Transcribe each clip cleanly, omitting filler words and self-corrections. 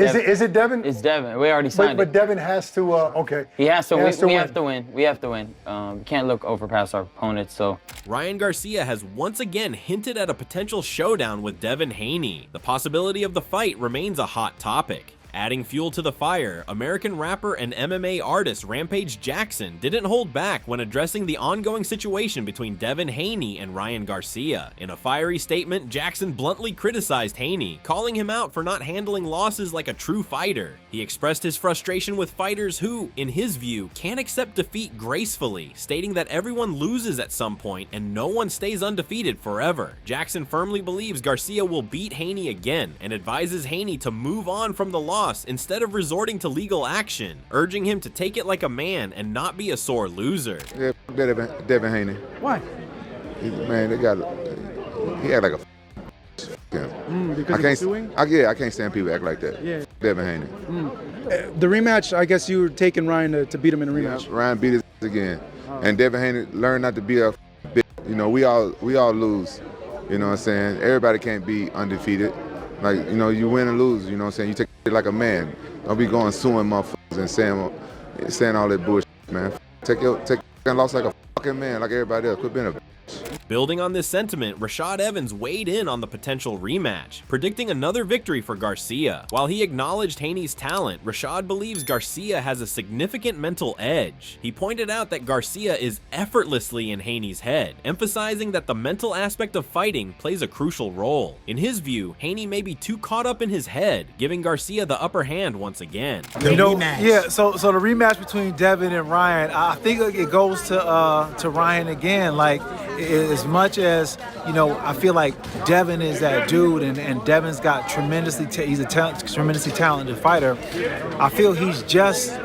Is it Devin? It's Devin. We already signed but it. Devin has to. Okay. He has to. We win. have to win. We have to win. Can't look over past our opponents. So Ryan Garcia has once again hinted at a potential showdown with Devin Haney. The possibility of the fight remains a hot topic. Adding fuel to the fire, American rapper and MMA artist Rampage Jackson didn't hold back when addressing the ongoing situation between Devin Haney and Ryan Garcia. In a fiery statement, Jackson bluntly criticized Haney, calling him out for not handling losses like a true fighter. He expressed his frustration with fighters who, in his view, can't accept defeat gracefully, stating that everyone loses at some point and no one stays undefeated forever. Jackson firmly believes Garcia will beat Haney again and advises Haney to move on from the loss instead of resorting to legal action, urging him to take it like a man and not be a sore loser. Yeah, Devin Haney. Why? He had like a Because he's suing? I can't stand people act like that. Yeah. Devin Haney. The rematch, I guess you were taking Ryan to beat him in a rematch. Yeah, Ryan beat his again. And Devin Haney learned not to be a bitch. You know, we all lose. You know what I'm saying? Everybody can't be undefeated. Like, you know, you win and lose, you know what I'm saying? You take it like a man. Don't be going suing motherfuckers and saying all that bullshit, man. Take your loss like a fucking man, like everybody else. Quit being a bitch. Building on this sentiment, Rashad Evans weighed in on the potential rematch, predicting another victory for Garcia. While he acknowledged Haney's talent, Rashad believes Garcia has a significant mental edge. He pointed out that Garcia is effortlessly in Haney's head, emphasizing that the mental aspect of fighting plays a crucial role. In his view, Haney may be too caught up in his head, giving Garcia the upper hand once again. So the rematch between Devin and Ryan, I think it goes to Ryan again. Like, as much as, you know, I feel like Devin is that dude, and Devin's got tremendously talented fighter. I feel he's just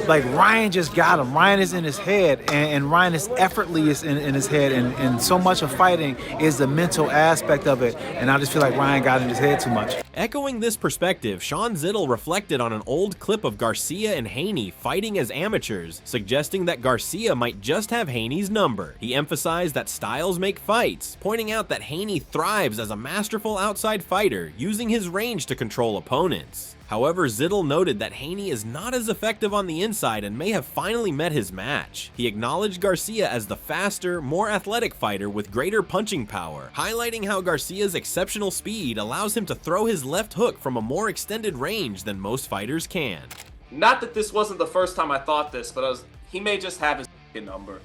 like Ryan just got him. Ryan is in his head, and Ryan is effortless in his head, and so much of fighting is the mental aspect of it, and I just feel like Ryan got in his head too much. Echoing this perspective, Sean Zittel reflected on an old clip of Garcia and Haney fighting as amateurs, suggesting that Garcia might just have Haney's number. He emphasized that styles make fights, pointing out that Haney thrives as a masterful outside fighter, using his range to control opponents. However, Zittel noted that Haney is not as effective on the inside and may have finally met his match. He acknowledged Garcia as the faster, more athletic fighter with greater punching power, highlighting how Garcia's exceptional speed allows him to throw his left hook from a more extended range than most fighters can. Not that this wasn't the first time I thought this, but he may just have his number.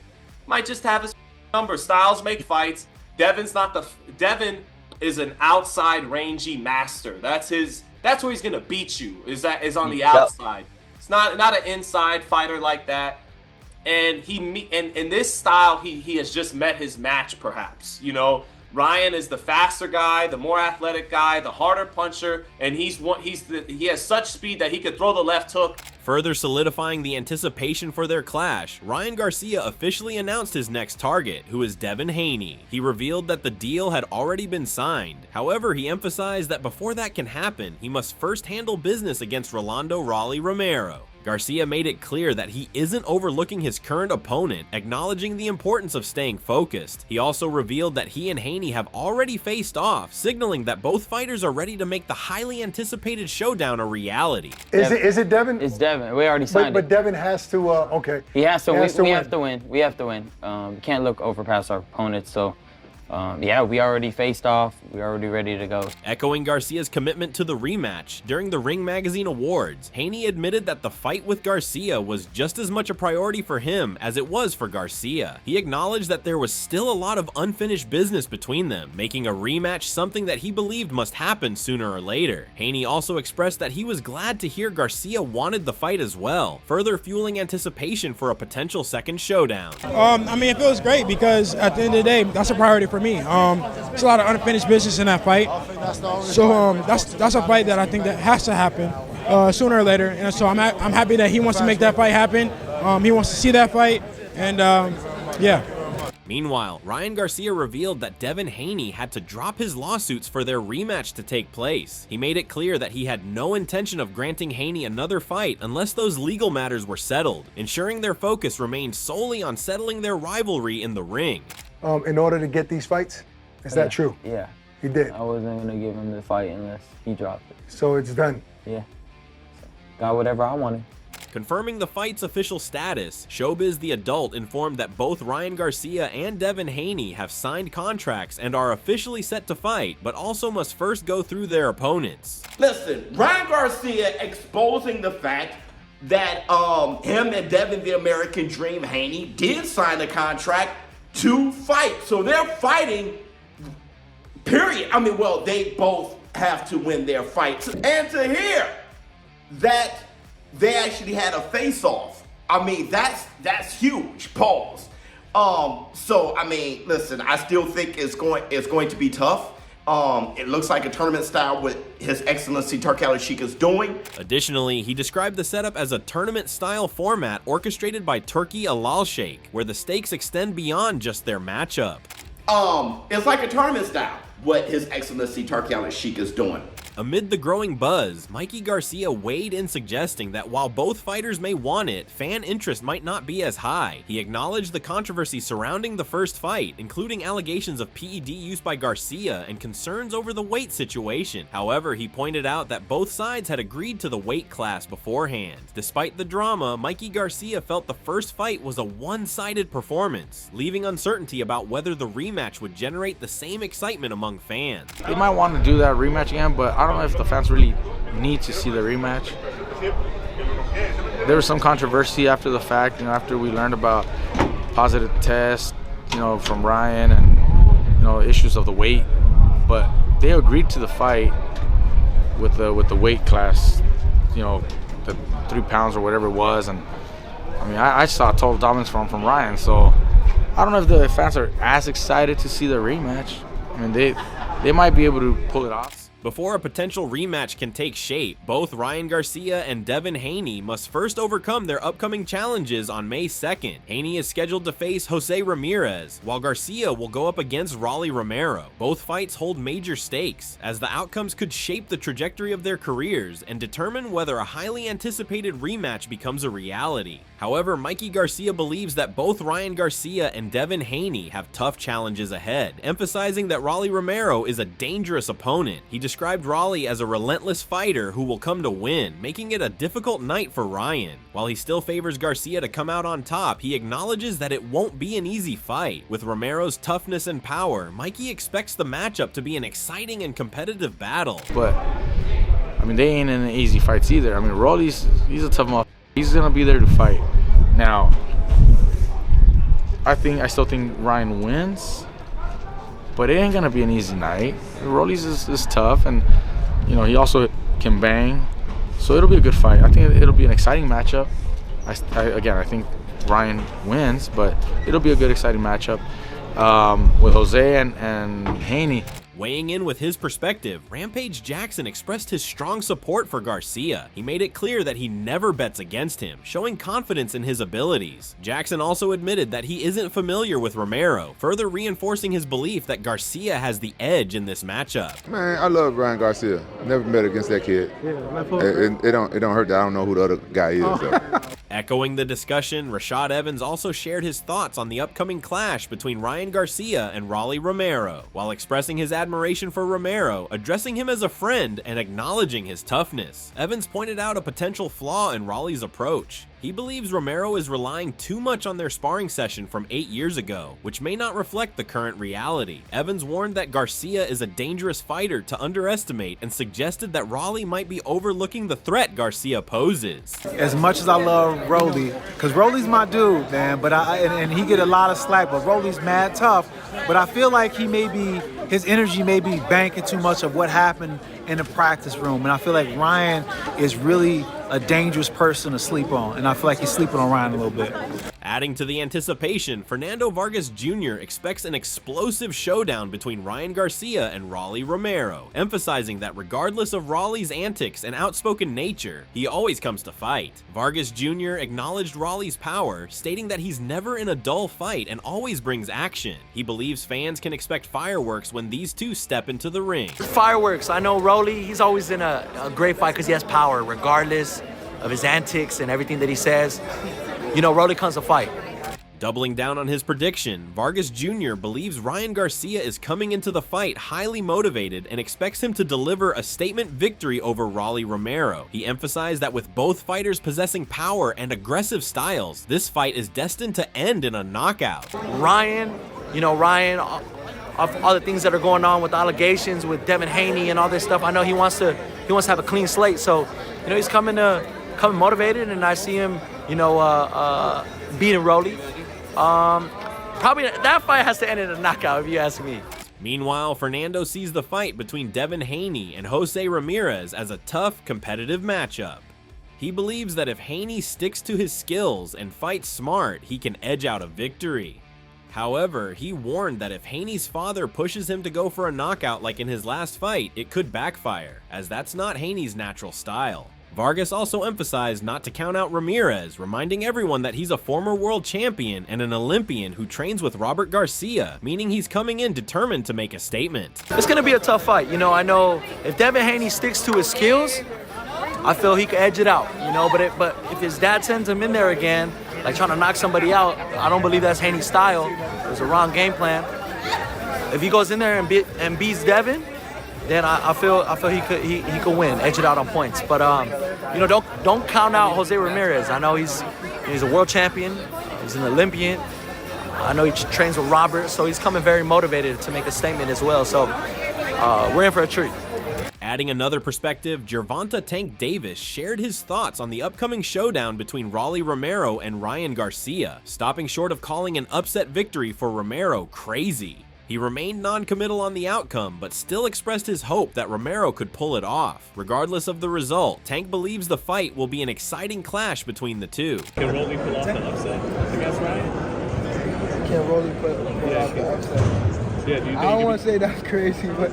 Might just have his number. Styles make fights. Devin is an outside rangy master. That's where he's gonna beat you. Is on the outside. It's not an inside fighter like that. And in this style, he has just met his match, perhaps. You know, Ryan is the faster guy, the more athletic guy, the harder puncher, and he has such speed that he could throw the left hook. Further solidifying the anticipation for their clash, Ryan Garcia officially announced his next target, who is Devin Haney. He revealed that the deal had already been signed. However, he emphasized that before that can happen, he must first handle business against Rolando Raleigh Romero. Garcia made it clear that he isn't overlooking his current opponent, acknowledging the importance of staying focused. He also revealed that he and Haney have already faced off, signaling that both fighters are ready to make the highly anticipated showdown a reality. Is it Devin? it's Devin. We already signed But it. Devin has to. Okay. He has to. We win. have to win. We have to win. Can't look over past our opponents. So. Yeah, we already faced off. We're already ready to go. Echoing Garcia's commitment to the rematch, during the Ring Magazine Awards, Haney admitted that the fight with Garcia was just as much a priority for him as it was for Garcia. He acknowledged that there was still a lot of unfinished business between them, making a rematch something that he believed must happen sooner or later. Haney also expressed that he was glad to hear Garcia wanted the fight as well, further fueling anticipation for a potential second showdown. I mean, it feels great because at the end of the day, that's a priority for me. There's a lot of unfinished business in that fight, so that's a fight that I think that has to happen sooner or later. And so I'm happy that he wants to make that fight happen. He wants to see that fight, and yeah. Meanwhile, Ryan Garcia revealed that Devin Haney had to drop his lawsuits for their rematch to take place. He made it clear that he had no intention of granting Haney another fight unless those legal matters were settled, ensuring their focus remained solely on settling their rivalry in the ring. In order to get these fights? Is that true? Yeah. He did. I wasn't gonna give him the fight unless he dropped it. So it's done. Yeah. got whatever I wanted. Confirming the fight's official status, Showbiz the Adult informed that both Ryan Garcia and Devin Haney have signed contracts and are officially set to fight, but also must first go through their opponents. Listen, Ryan Garcia exposing the fact that him and Devin the American Dream Haney did sign a contract to fight. So they're fighting, period. I mean, well, they both have to win their fights. And to hear that they actually had a face-off, I mean, that's huge. Pause. So I mean, listen, I still think it's going to be tough. It looks like a tournament style what His Excellency Tarkala Sheik is doing. Additionally, he described the setup as a tournament style format orchestrated by Turki Alal Sheikh, where the stakes extend beyond just their matchup. It's like a tournament style what His Excellency Tarkala Sheik is doing. Amid the growing buzz, Mikey Garcia weighed in, suggesting that while both fighters may want it, fan interest might not be as high. He acknowledged the controversy surrounding the first fight, including allegations of PED use by Garcia and concerns over the weight situation. However, he pointed out that both sides had agreed to the weight class beforehand. Despite the drama, Mikey Garcia felt the first fight was a one-sided performance, leaving uncertainty about whether the rematch would generate the same excitement among fans. They might want to do that rematch again, but I don't know if the fans really need to see the rematch. There was some controversy after the fact, after we learned about positive tests, from Ryan and, issues of the weight. But they agreed to the fight with the weight class, the 3 pounds or whatever it was. And I mean, I saw total dominance from Ryan. So I don't know if the fans are as excited to see the rematch. I mean, they might be able to pull it off. Before a potential rematch can take shape, both Ryan Garcia and Devin Haney must first overcome their upcoming challenges on May 2nd. Haney is scheduled to face Jose Ramirez, while Garcia will go up against Rolly Romero. Both fights hold major stakes, as the outcomes could shape the trajectory of their careers and determine whether a highly anticipated rematch becomes a reality. However, Mikey Garcia believes that both Ryan Garcia and Devin Haney have tough challenges ahead, emphasizing that Rolly Romero is a dangerous opponent. He described Rolly as a relentless fighter who will come to win, making it a difficult night for Ryan. While he still favors Garcia to come out on top, he acknowledges that it won't be an easy fight. With Romero's toughness and power, Mikey expects the matchup to be an exciting and competitive battle. But, I mean, they ain't in an easy fights either. I mean, Rolly's a tough motherfucker. He's going to be there to fight. Now, I still think Ryan wins, but it ain't going to be an easy night. Rolly's is tough, and, he also can bang. So it'll be a good fight. I think it'll be an exciting matchup. I think Ryan wins, but it'll be a good, exciting matchup with Jose and Haney. Weighing in with his perspective, Rampage Jackson expressed his strong support for Garcia. He made it clear that he never bets against him, showing confidence in his abilities. Jackson also admitted that he isn't familiar with Romero, further reinforcing his belief that Garcia has the edge in this matchup. Man, I love Ryan Garcia. Never bet against that kid. It don't hurt that I don't know who the other guy is. Though. Echoing the discussion, Rashad Evans also shared his thoughts on the upcoming clash between Ryan Garcia and Rolly Romero, while expressing his admiration for Romero, addressing him as a friend, and acknowledging his toughness. Evans pointed out a potential flaw in Rolly's approach. He believes Romero is relying too much on their sparring session from 8 years ago, which may not reflect the current reality. Evans warned that Garcia is a dangerous fighter to underestimate and suggested that Rolly might be overlooking the threat Garcia poses. As much as I love Rolly, because Rolly's my dude, man, but and he get a lot of slack, but Rolly's mad tough. But I feel like his energy may be banking too much of what happened in the practice room, and I feel like Ryan is really a dangerous person to sleep on, and I feel like he's sleeping on Ryan a little bit. Adding to the anticipation, Fernando Vargas Jr. expects an explosive showdown between Ryan Garcia and Rolly Romero, emphasizing that regardless of Rolly's antics and outspoken nature, he always comes to fight. Vargas Jr. acknowledged Rolly's power, stating that he's never in a dull fight and always brings action. He believes fans can expect fireworks when these two step into the ring. Fireworks. I know Rolly, he's always in a great fight because he has power, regardless of his antics and everything that he says. Rolly comes to fight. Doubling down on his prediction, Vargas Jr. believes Ryan Garcia is coming into the fight highly motivated and expects him to deliver a statement victory over Rolly Romero. He emphasized that with both fighters possessing power and aggressive styles, this fight is destined to end in a knockout. Ryan, of all the things that are going on with the allegations with Devin Haney and all this stuff, I know he wants to have a clean slate. So, he's coming motivated, and I see him, beating Rolly. Probably that fight has to end in a knockout, if you ask me. Meanwhile, Fernando sees the fight between Devin Haney and Jose Ramirez as a tough, competitive matchup. He believes that if Haney sticks to his skills and fights smart, he can edge out a victory. However, he warned that if Haney's father pushes him to go for a knockout like in his last fight, it could backfire, as that's not Haney's natural style. Vargas also emphasized not to count out Ramirez, reminding everyone that he's a former world champion and an Olympian who trains with Robert Garcia, meaning he's coming in determined to make a statement. It's going to be a tough fight. I know if Devin Haney sticks to his skills, I feel he could edge it out, but if his dad sends him in there again, like trying to knock somebody out, I don't believe that's Haney's style. It's a wrong game plan. If he goes in there and beats Devin, then I feel he could win, edge it out on points. But don't count out Jose Ramirez. I know he's a world champion, he's an Olympian. I know he trains with Robert, so he's coming very motivated to make a statement as well. So we're in for a treat. Adding another perspective, Gervonta Tank Davis shared his thoughts on the upcoming showdown between Rolly Romero and Ryan Garcia, stopping short of calling an upset victory for Romero crazy. He remained non-committal on the outcome, but still expressed his hope that Romero could pull it off. Regardless of the result, Tank believes the fight will be an exciting clash between the two. Can Rolly pull off an upset against Ryan? Can Rolly pull off an upset? Yeah, do you I don't want to say that's crazy, but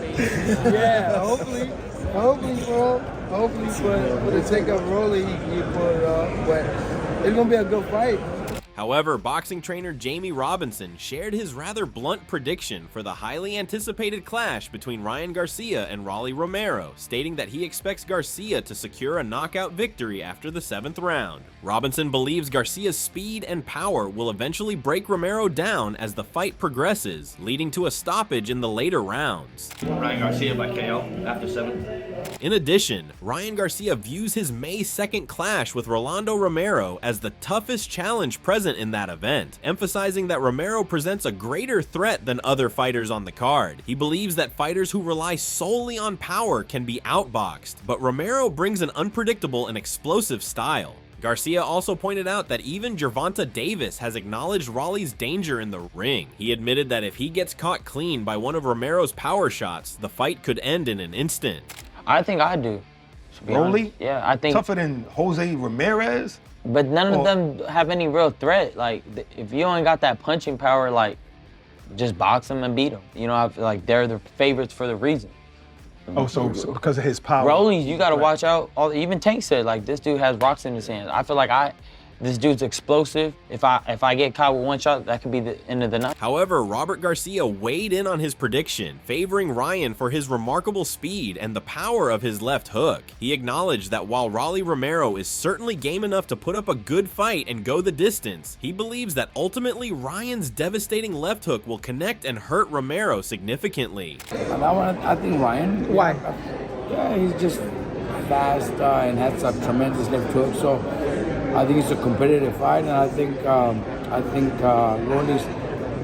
yeah, hopefully, bro. Hopefully for the sake of Rolly, he pull it off. But it's gonna be a good fight. However, boxing trainer Jamie Robinson shared his rather blunt prediction for the highly anticipated clash between Ryan Garcia and Rolly Romero, stating that he expects Garcia to secure a knockout victory after the 7th round. Robinson believes Garcia's speed and power will eventually break Romero down as the fight progresses, leading to a stoppage in the later rounds. Ryan Garcia by KO after 7. In addition, Ryan Garcia views his May 2nd clash with Rolando Romero as the toughest challenge present in that event, emphasizing that Romero presents a greater threat than other fighters on the card. He believes that fighters who rely solely on power can be outboxed, but Romero brings an unpredictable and explosive style. Garcia also pointed out that even Gervonta Davis has acknowledged Rolly's danger in the ring. He admitted that if he gets caught clean by one of Romero's power shots, the fight could end in an instant. I think I do. Rolly? Yeah, I think. Tougher than Jose Ramirez? But none of them have any real threat. Like, if you ain't got that punching power, like, just box them and beat them. I feel like they're the favorites for the reason. Oh, so because of his power. Rollies, you got to watch out. Even Tank said, like, this dude has rocks in his hands. I feel like this dude's explosive. If I get caught with one shot, that could be the end of the night. However, Robert Garcia weighed in on his prediction, favoring Ryan for his remarkable speed and the power of his left hook. He acknowledged that while Rolly Romero is certainly game enough to put up a good fight and go the distance, he believes that ultimately Ryan's devastating left hook will connect and hurt Romero significantly. I think Ryan. Why? Yeah, he's just fast and has a tremendous left hook. So I think it's a competitive fight, and I think Rolly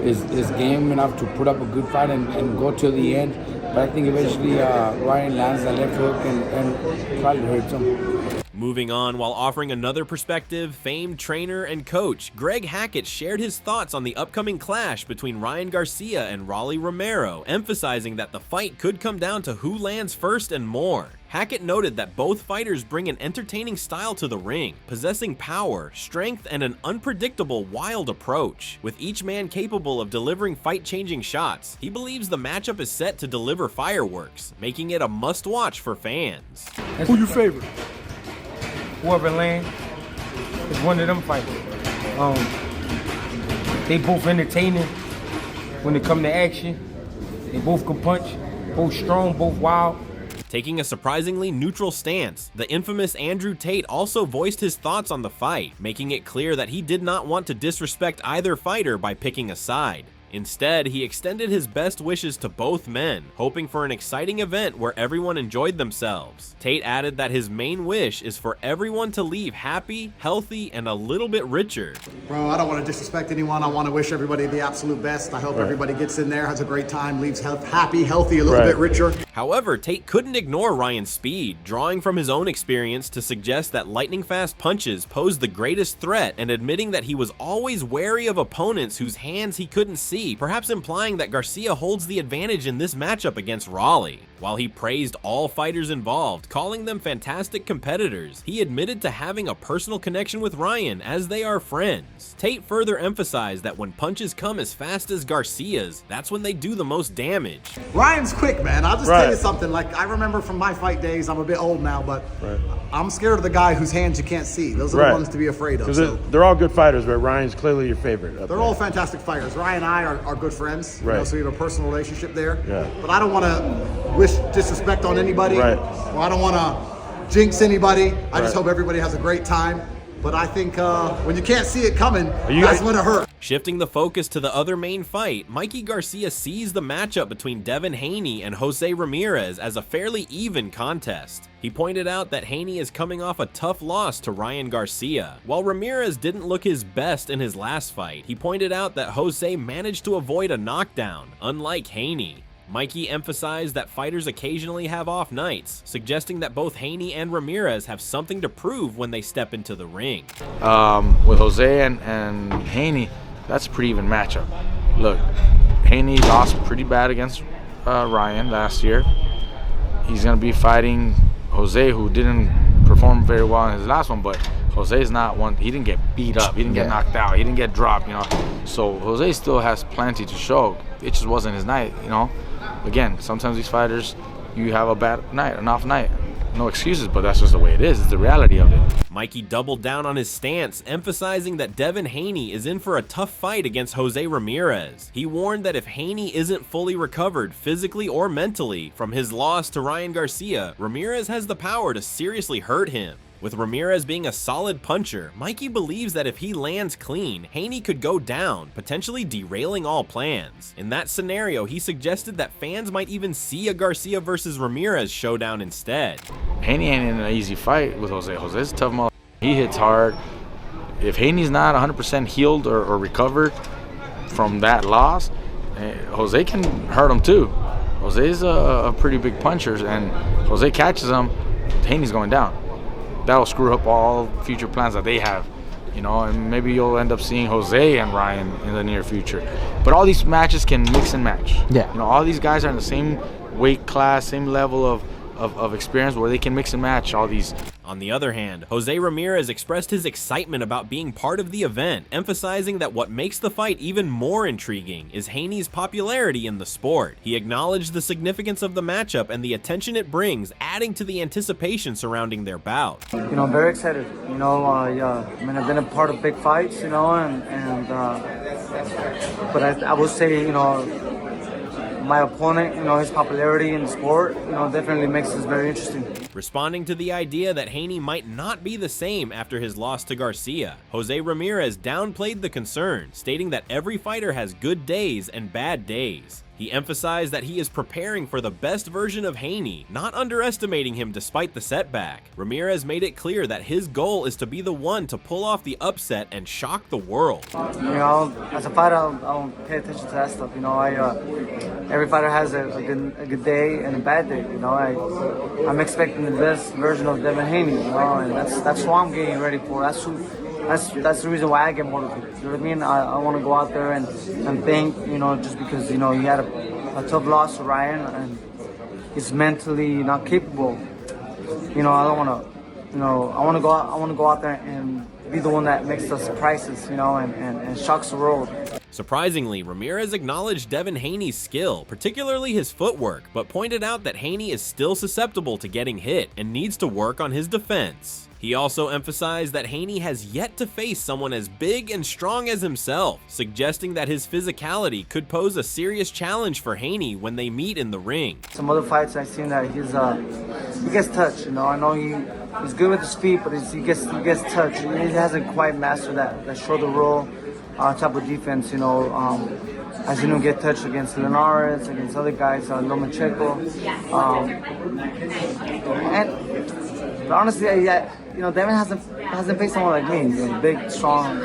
is game enough to put up a good fight and go till the end. But I think eventually Ryan lands that left hook and probably hurts him. Moving on, while offering another perspective, famed trainer and coach Greg Hackett shared his thoughts on the upcoming clash between Ryan Garcia and Rolly Romero, emphasizing that the fight could come down to who lands first and more. Hackett noted that both fighters bring an entertaining style to the ring, possessing power, strength, and an unpredictable, wild approach. With each man capable of delivering fight-changing shots, he believes the matchup is set to deliver fireworks, making it a must-watch for fans. Who you favorite? Whoever lands is one of them fighters. They both entertaining when it come to action. They both can punch, both strong, both wild. Taking a surprisingly neutral stance, the infamous Andrew Tate also voiced his thoughts on the fight, making it clear that he did not want to disrespect either fighter by picking a side. Instead, he extended his best wishes to both men, hoping for an exciting event where everyone enjoyed themselves. Tate added that his main wish is for everyone to leave happy, healthy, and a little bit richer. Bro, I don't want to disrespect anyone. I want to wish everybody the absolute best. I hope everybody gets in there, has a great time, leaves happy, healthy, a little bit richer. However, Tate couldn't ignore Ryan's speed, drawing from his own experience to suggest that lightning-fast punches posed the greatest threat and admitting that he was always wary of opponents whose hands he couldn't see, perhaps implying that Garcia holds the advantage in this matchup against Raleigh. While he praised all fighters involved, calling them fantastic competitors, he admitted to having a personal connection with Ryan as they are friends. Tate further emphasized that when punches come as fast as Garcia's, that's when they do the most damage. Ryan's quick, man. I'll just tell you something. Like, I remember from my fight days, I'm a bit old now, but I'm scared of the guy whose hands you can't see. Those are the ones to be afraid of. Because they're all good fighters, but Ryan's clearly your favorite. They're all fantastic fighters. Ryan and I are good friends, you know, so we have a personal relationship there. Yeah. But I don't want to wish disrespect on anybody. Right. Or I don't want to jinx anybody. I just hope everybody has a great time. But I think when you can't see it coming, that's when it hurts. Shifting the focus to the other main fight, Mikey Garcia sees the matchup between Devin Haney and Jose Ramirez as a fairly even contest. He pointed out that Haney is coming off a tough loss to Ryan Garcia. While Ramirez didn't look his best in his last fight, he pointed out that Jose managed to avoid a knockdown, unlike Haney. Mikey emphasized that fighters occasionally have off nights, suggesting that both Haney and Ramirez have something to prove when they step into the ring. With Jose and Haney, that's a pretty even matchup. Look, Haney lost pretty bad against Ryan last year. He's going to be fighting Jose, who didn't perform very well in his last one, but Jose's not one. He didn't get beat up. He didn't get knocked out. He didn't get dropped, you know. So Jose still has plenty to show. It just wasn't his night, you know. Again, sometimes these fighters, you have a bad night, an off night. No excuses, but that's just the way it is. It's the reality of it. Mikey doubled down on his stance, emphasizing that Devin Haney is in for a tough fight against Jose Ramirez. He warned that if Haney isn't fully recovered physically or mentally from his loss to Ryan Garcia, Ramirez has the power to seriously hurt him. With Ramirez being a solid puncher, Mikey believes that if he lands clean, Haney could go down, potentially derailing all plans. In that scenario, he suggested that fans might even see a Garcia versus Ramirez showdown instead. Haney ain't in an easy fight with Jose. Jose's a tough mother. He hits hard. If Haney's not 100% healed or recovered from that loss, Jose can hurt him too. Jose's a pretty big puncher, and Jose catches him, Haney's going down. That'll screw up all future plans that they have, you know, and maybe you'll end up seeing Jose and Ryan in the near future. But all these matches can mix and match. Yeah. You know, all these guys are in the same weight class, same level of experience where they can mix and match all these. On the other hand, Jose Ramirez expressed his excitement about being part of the event, emphasizing that what makes the fight even more intriguing is Haney's popularity in the sport. He acknowledged the significance of the matchup and the attention it brings, adding to the anticipation surrounding their bout. You know, I'm very excited. You know, I mean, I've been a part of big fights, you know, but I would say, you know, my opponent, you know, his popularity in the sport, you know, definitely makes this very interesting. Responding to the idea that Haney might not be the same after his loss to Garcia, Jose Ramirez downplayed the concern, stating that every fighter has good days and bad days. He emphasized that he is preparing for the best version of Haney, not underestimating him despite the setback. Ramirez made it clear that his goal is to be the one to pull off the upset and shock the world. You know, as a fighter, I don't pay attention to that stuff. You know, every fighter has a good day and a bad day. You know, I'm expecting the best version of Devin Haney. You know, and that's what I'm getting ready for. That's the reason why I get motivated. You know what I mean? I want to go out there and think, you know, just because, you know, he had a tough loss to Ryan and he's mentally not capable. You know, I don't want to, you know, I want to go out there and be the one that makes the surprises, you know, and shocks the world. Surprisingly, Ramirez acknowledged Devin Haney's skill, particularly his footwork, but pointed out that Haney is still susceptible to getting hit and needs to work on his defense. He also emphasized that Haney has yet to face someone as big and strong as himself, suggesting that his physicality could pose a serious challenge for Haney when they meet in the ring. Some other fights I've seen that he gets touched. You know, I know he's good with his feet, but he gets touched. He hasn't quite mastered that shoulder roll type of defense. You know, I've seen him get touched against Linares, against other guys, Lomachenko, but honestly, you know, Devin hasn't faced someone like me. He's a big, strong,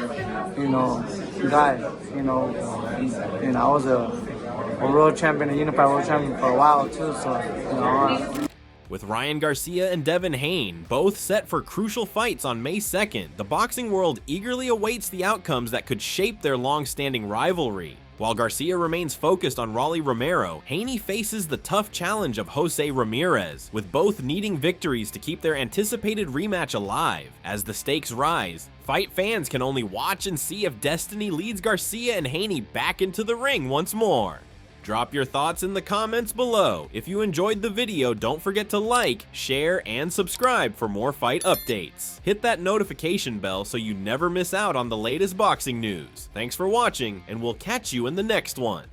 you know, guy. You know, I was a world champion, a unified world champion for a while too. So, you know. With Ryan Garcia and Devin Haney both set for crucial fights on May 2nd, the boxing world eagerly awaits the outcomes that could shape their long-standing rivalry. While Garcia remains focused on Rolly Romero, Haney faces the tough challenge of Jose Ramirez, with both needing victories to keep their anticipated rematch alive. As the stakes rise, fight fans can only watch and see if destiny leads Garcia and Haney back into the ring once more. Drop your thoughts in the comments below. If you enjoyed the video, don't forget to like, share, and subscribe for more fight updates. Hit that notification bell so you never miss out on the latest boxing news. Thanks for watching, and we'll catch you in the next one.